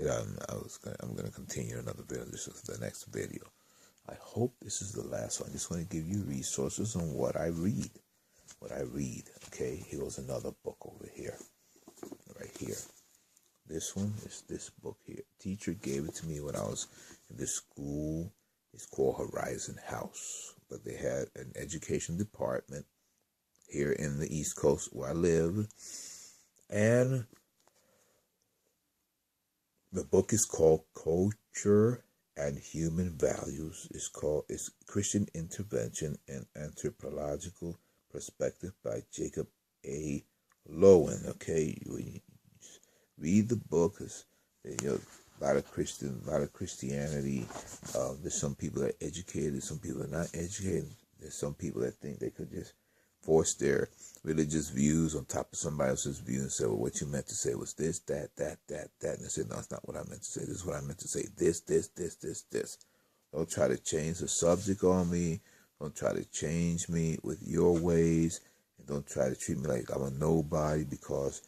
I'm gonna continue another video. This is the next video. I hope this is the last one. I just want to give you resources on what I read. Okay, here was another book over here, right here. This one is this book here. Teacher gave it to me when I was in this school. It's called Horizon House, but they had an education department here in the East Coast where I live, and the book is called Culture and Human Values. It's Christian Intervention and Anthropological Perspective by Jacob A. Lowen. Okay, you read the book. It's, a lot of Christianity. There's some people that are educated, some people are not educated. There's some people that think they could just force their religious views on top of somebody else's view and say, well, what you meant to say was this, that. And they say, no, it's not what I meant to say. This is what I meant to say. This. Don't try to change the subject on me. Don't try to change me with your ways. And don't try to treat me like I'm a nobody because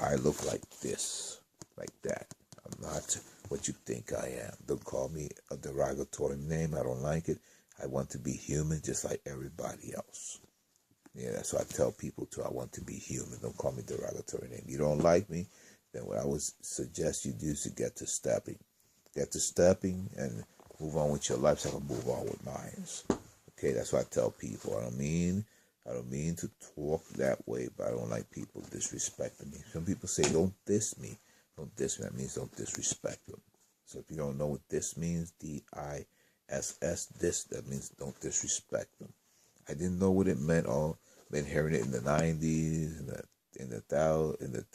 I look like this, like that. I'm not what you think I am. Don't call me a derogatory name. I don't like it. I want to be human just like everybody else. Yeah, that's what I tell people too. I want to be human. Don't call me derogatory name. You don't like me, then what I would suggest you do is to get to stepping. Get to stepping and move on with your life so I can move on with mine. Okay, that's what I tell people. I don't mean to talk that way, but I don't like people disrespecting me. Some people say, don't diss me. Don't diss me. That means don't disrespect them. So if you don't know what this means, D-I-S-S, this, that means don't disrespect them. I didn't know what it meant. Been hearing it in the 90s, in the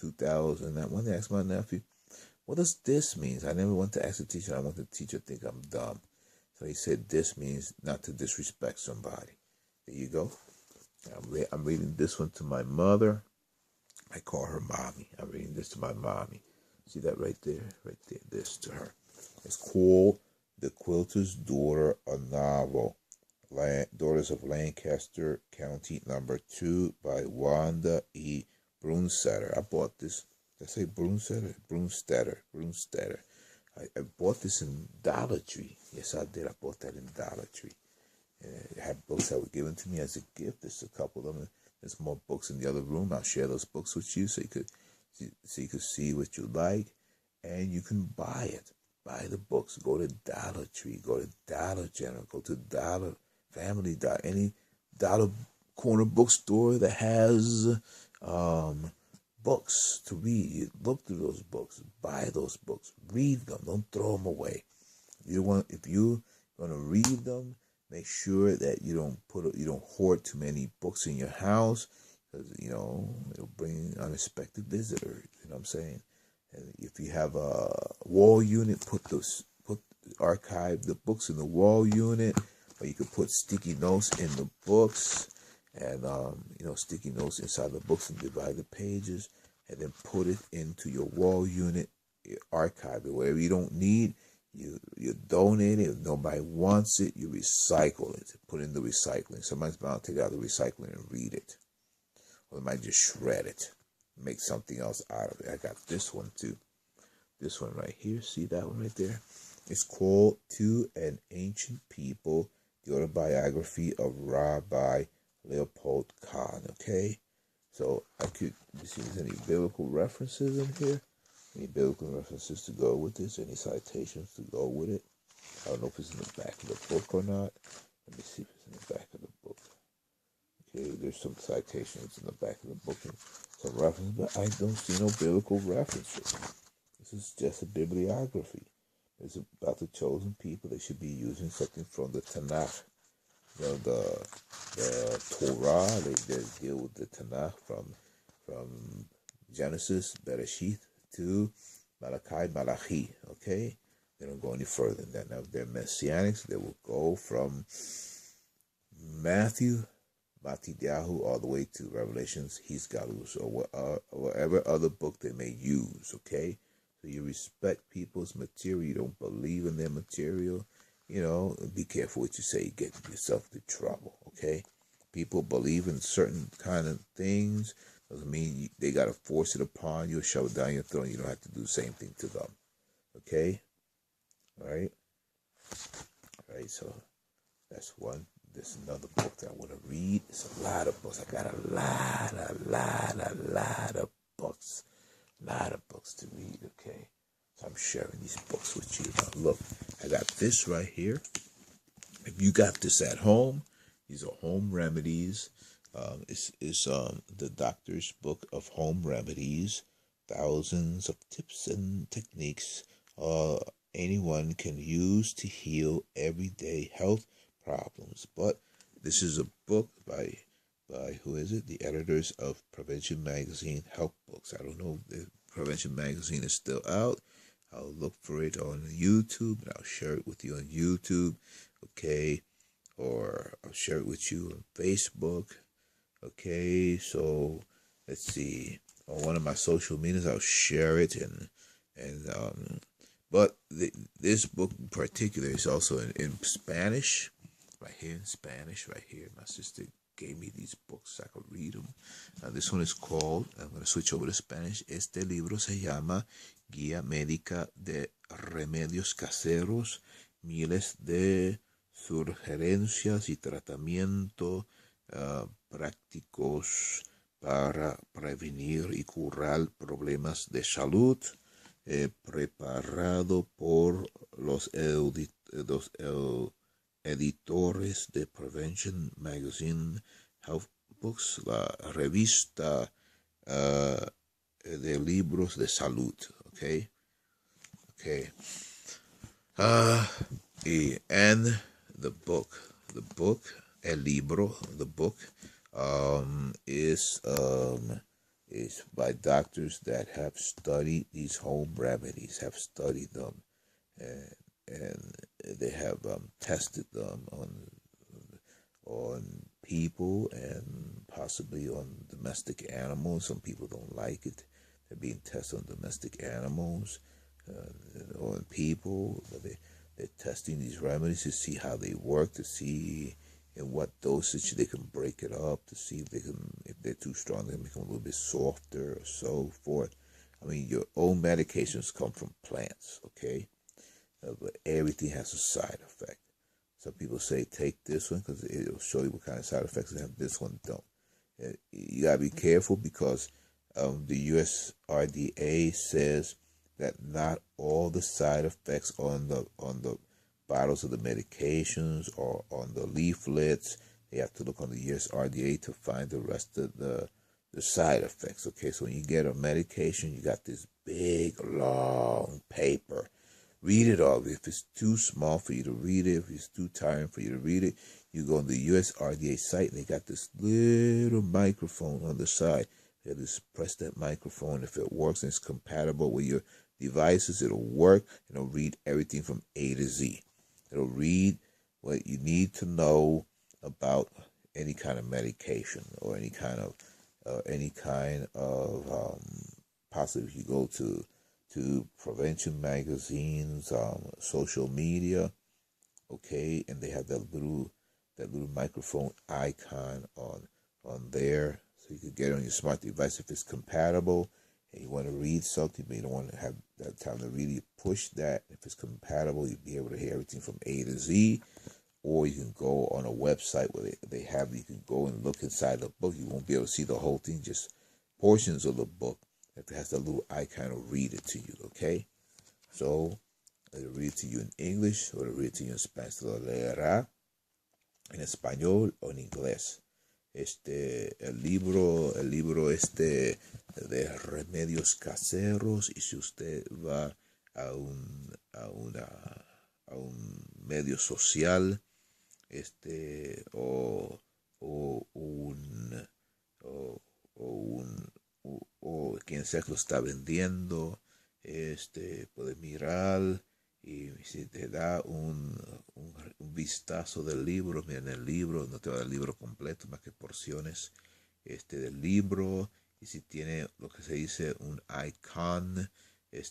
2000s. And one day I asked my nephew, what does this mean? I never went to ask the teacher. I want the teacher to think I'm dumb. So he said this means not to disrespect somebody. There you go. I'm reading this one to my mother. I call her mommy. I'm reading this to my mommy. See that right there? Right there. This to her. It's called The Quilter's Daughter, a novel. Daughters of Lancaster County, number 2 by Wanda E. Brunstetter. I bought this. Did I say Brunstetter? Brunstetter. I bought this in Dollar Tree. Yes, I did. I bought that in Dollar Tree. I had books that were given to me as a gift. There's a couple of them. There's more books in the other room. I'll share those books with you so you could see what you like, and you can buy it. Buy the books. Go to Dollar Tree. Go to Dollar General. Go to Dollar Family, any dollar corner bookstore that has books to read. You look through those books, buy those books, read them. Don't throw them away. If you're gonna read them, make sure that you don't hoard too many books in your house, because it'll bring unexpected visitors. You know what I'm saying? And if you have a wall unit, archive the books in the wall unit. Or you could put sticky notes in the books, and sticky notes inside the books and divide the pages, and then put it into your wall unit, archive it. Whatever you don't need, you donate it. If nobody wants it, you recycle it. Put it in the recycling. Somebody's bound to take it out of the recycling and read it, or they might just shred it, make something else out of it. I got this one too. This one right here. See that one right there? It's called To an Ancient People, the autobiography of Rabbi Leopold Kahn. Okay, so see if there's any biblical references in here. Any biblical references to go with this? Any citations to go with it? I don't know if it's in the back of the book or not. Let me see if it's in the back of the book. Okay, there's some citations in the back of the book and some references, but I don't see no biblical references. This is just a bibliography. It's about the chosen people. They should be using something from the Tanakh. The Torah, they deal with the Tanakh from Genesis, Bereshith, to Malachi. Okay? They don't go any further than that. Now, if they're Messianics, they will go from Matthew, Matidyahu, all the way to Revelations, Hisgalus, or whatever other book they may use. Okay? So you respect people's material. You don't believe in their material. Be careful what you say. You get yourself into trouble, okay? People believe in certain kind of things. Doesn't mean they got to force it upon you or shove it down your throat. You don't have to do the same thing to them. Okay, all right, all right. So that's one. There's another book that I want to read. It's a lot of books. I got a lot of books. A lot of books to read, okay? So I'm sharing these books with you. Now look, I got this right here. If you got this at home, these are home remedies. It's the doctor's book of home remedies. Thousands of tips and techniques anyone can use to heal everyday health problems. But this is a book by who is it? The editors of Prevention Magazine Health Books. I don't know if Prevention Magazine is still out. I'll look for it on YouTube and I'll share it with you on YouTube, okay? Or I'll share it with you on Facebook, okay? So let's see. On one of my social medias, I'll share it but this book in particular is also in Spanish, right here in Spanish, right here. My sister gave me these books so I could read them. This one is called, I'm going to switch over to Spanish. Este libro se llama Guía Médica de Remedios Caseros, miles de sugerencias y tratamientos prácticos para prevenir y curar problemas de salud, preparado por los editores de Prevention Magazine Health Books, la revista de libros de salud, okay? Okay. And the book, el libro, the book, is by doctors that have studied these home remedies, have studied them, and they have tested them on people and possibly on domestic animals. Some people don't like it. They're being tested on domestic animals or on people. They're testing these remedies to see how they work, to see in what dosage they can break it up, to see if they're too strong, they can make them a little bit softer or so forth. I mean, your own medications come from plants, okay? But everything has a side effect. Some people say take this one because it'll show you what kind of side effects it have. This one don't. You gotta be careful because the USRDA says that not all the side effects on the bottles of the medications or on the leaflets. They have to look on the USRDA to find the rest of the side effects. Okay, so when you get a medication, you got this big long paper. Read it all. If it's too small for you to read it, if it's too tiring for you to read it, you go on the USRDA site and they got this little microphone on the side. You just press that microphone. If it works and it's compatible with your devices, it'll work. It'll read everything from A to Z. It'll read what you need to know about any kind of medication or any kind of possibly if you go to Prevention Magazine's social media, okay, and they have that little microphone icon on there, so you can get it on your smart device if it's compatible and you want to read something, but you don't want to have that time to really push that. If it's compatible, you'll be able to hear everything from A to Z. Or you can go on a website where they have, you can go and look inside the book. You won't be able to see the whole thing, just portions of the book. If it has that little icon, will read it to you, okay? So, it'll read it to you in English or it'll read it to you in Spanish. Te lo leerá en español o en inglés. El libro de remedios caseros, y si usted va a un medio social, o quien sea que lo está vendiendo, puede mirar y si te da un vistazo del libro, miren el libro, no te va a dar el libro completo, más que porciones del libro, y si tiene lo que se dice un icon,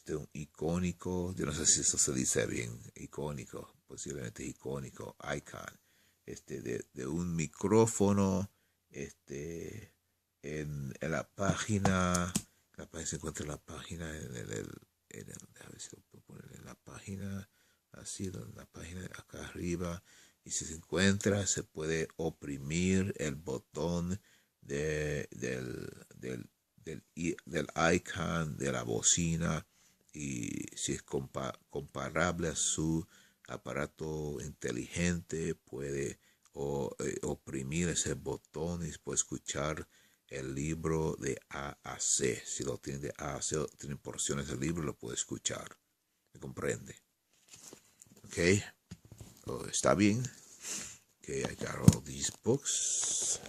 un icónico, yo no sé si eso se dice bien, icónico, posiblemente icónico, icon, de un micrófono, en la página se encuentra la página a ver si lo puedo poner en página, así, en la página de acá arriba. Y si se encuentra, se puede oprimir el botón del icon de la bocina. Y si es comparable a su aparato inteligente, puede oprimir ese botón y puede escuchar el libro de A a C. Si lo tiene de A a C, tiene porciones del libro, lo puede escuchar. ¿Me comprende? ¿Ok? ¿Está bien? Okay, I got all these books.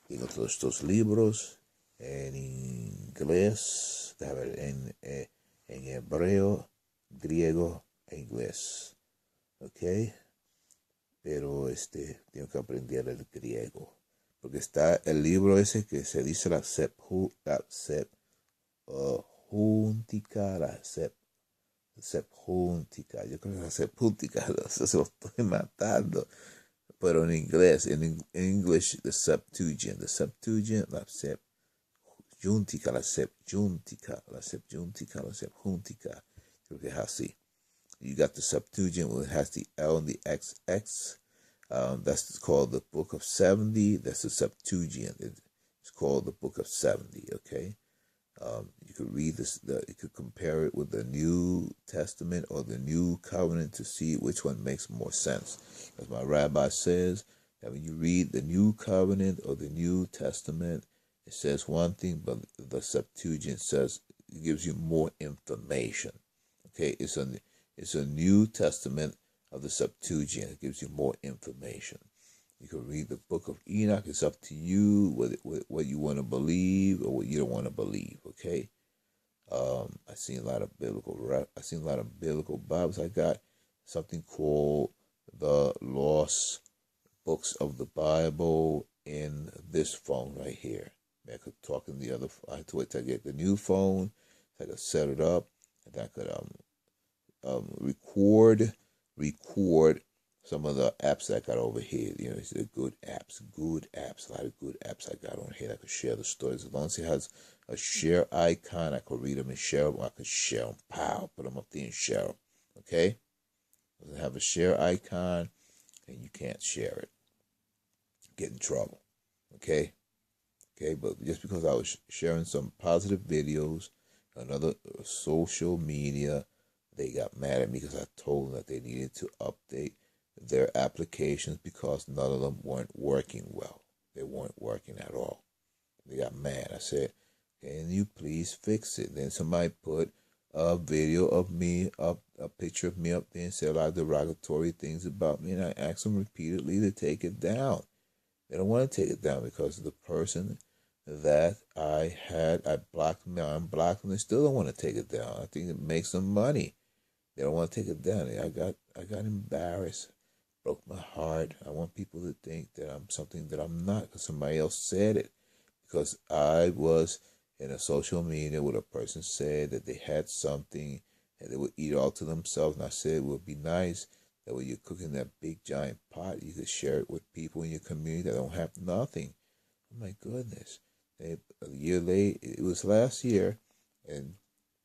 Tengo todos estos libros en inglés, en hebreo, griego e inglés. ¿Ok? Pero tengo que aprender el griego. Porque está el libro ese que se dice la sepjúntica. Yo creo que la sepjúntica, se lo estoy matando. Pero en inglés, en English, the Septuagint, la sepjúntica, la sepjúntica, la sepjúntica. Creo que es así. You got the Septuagint, where it has the L and the XX. That's called the Book of 70. That's the Septuagint. It's called the Book of 70, okay? You could read this, you could compare it with the New Testament or the New Covenant to see which one makes more sense. As my rabbi says, that when you read the New Covenant or the New Testament, it says one thing, but the Septuagint says, it gives you more information. Okay, it's a New Testament of the Septuagint. It gives you more information. You can read the book of Enoch. It's up to you what you want to believe or what you don't want to believe. Okay. I've seen a lot of biblical Bibles. I got something called the Lost Books of the Bible in this phone right here. I could talk in the other. I had to wait till I get the new phone. So I could set it up, and I could record some of the apps that I got over here. You know, it's the good apps, a lot of good apps I got on here. I could share the stories. As long as it has a share icon, I could read them and share them. I could share them, put them up there and share them. Okay? Doesn't have a share icon, and you can't share it. Get in trouble. Okay? Okay, but just because I was sharing some positive videos on other social media, they got mad at me because I told them that they needed to update their applications because none of them weren't working well. They weren't working at all. They got mad. I said, can you please fix it? Then somebody put a video of me up, a picture of me up there and said a lot of derogatory things about me, and I asked them repeatedly to take it down. They don't want to take it down because the person that I blocked them, I unblocked them, they still don't want to take it down. I think it makes them money. They don't want to take it down. I got embarrassed. Broke my heart. I want people to think that I'm something that I'm not because somebody else said it. Because I was in a social media where a person said that they had something and they would eat all to themselves. And I said it would be nice that when you're cooking that big giant pot, you could share it with people in your community that don't have nothing. Oh my goodness. A year late, it was last year, and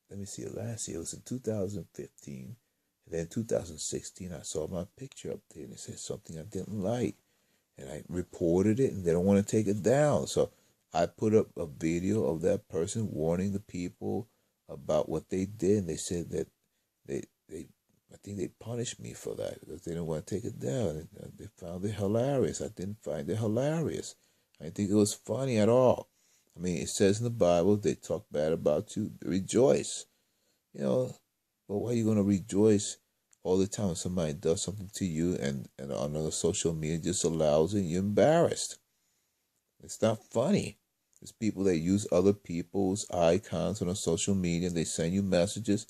let me see, last year, it was in 2015. And then in 2016, I saw my picture up there, and it said something I didn't like. And I reported it, and they don't want to take it down. So I put up a video of that person warning the people about what they did. And they said that I think they punished me for that because they didn't want to take it down. And they found it hilarious. I didn't find it hilarious. I didn't think it was funny at all. I mean, it says in the Bible, they talk bad about you, rejoice. You know, but why are you going to rejoice all the time when somebody does something to you and on other social media just allows it, you're embarrassed? It's not funny. There's people that use other people's icons on social media. They send you messages,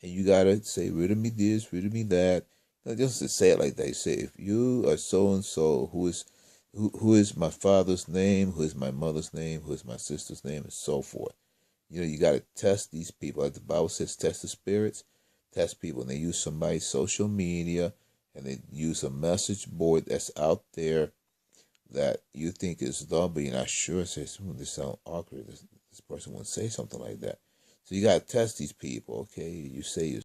and you got to say, rid of me this, rid of me that. Not just to say it like they say, if you are so-and-so, who is my father's name, who is my mother's name, who is my sister's name, and so forth. You know, you got to test these people. Like the Bible says, test the spirits, test people. And they use somebody's social media, and they use a message board that's out there that you think is dumb, but you're not sure. It says, this sounds awkward. This person wouldn't say something like that. So you got to test these people, okay? You say